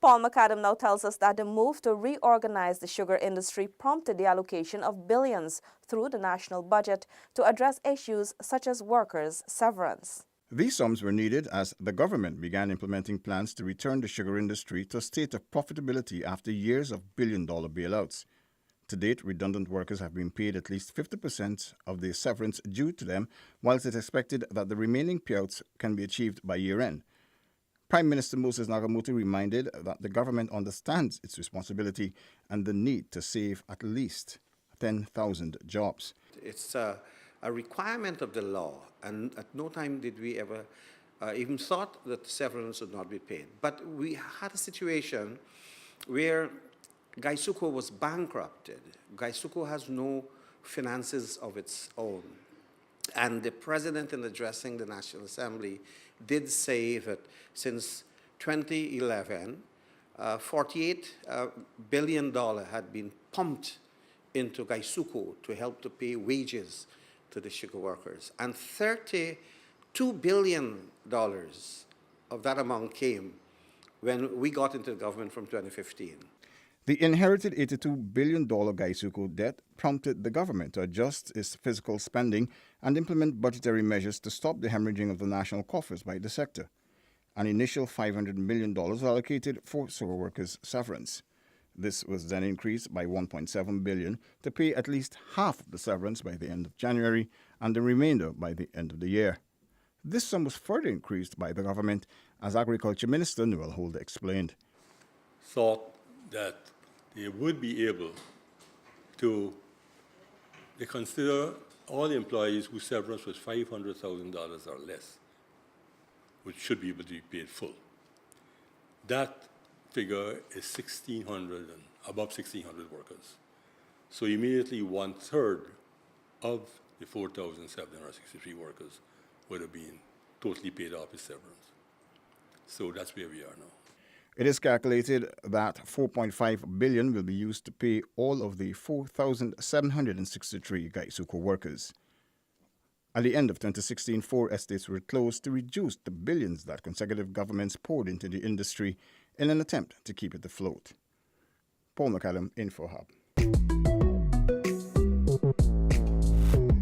Paul McAdam now tells us that the move to reorganize the sugar industry prompted the allocation of billions through the national budget to address issues such as workers' severance. These sums were needed as the government began implementing plans to return the sugar industry to a state of profitability after years of billion-dollar bailouts. To date, redundant workers have been paid at least 50% of the severance due to them, whilst it is expected that the remaining payouts can be achieved by year-end. Prime Minister Moses Nagamootoo reminded that the government understands its responsibility and the need to save at least 10,000 jobs. It's a requirement of the law, and at no time did we ever even thought that severance would not be paid. But we had a situation where Gaisuco was bankrupted. Gaisuco has no finances of its own. And the president, in addressing the National Assembly, did say that since 2011, $48 billion had been pumped into Gaisuco to help to pay wages to the sugar workers. And $32 billion of that amount came when we got into the government from 2015. The inherited $82 billion Gaisuco debt prompted the government to adjust its fiscal spending and implement budgetary measures to stop the hemorrhaging of the national coffers by the sector. An initial $500 million was allocated for sugar workers' severance. This was then increased by $1.7 billion to pay at least half of the severance by the end of January and the remainder by the end of the year. This sum was further increased by the government, as Agriculture Minister Noel Holder explained. Thought that they would be able to consider all the employees whose severance was $500,000 or less, which should be able to be paid full. That figure is 1,600 and above 1,600 workers. So immediately 1/3 of the 4,763 workers would have been totally paid off as severance. So that's where we are now. It is calculated that $4.5 billion will be used to pay all of the 4,763 Gaisuco workers. At the end of 2016, 4 estates were closed to reduce the billions that consecutive governments poured into the industry in an attempt to keep it afloat. Paul McAdam, InfoHub.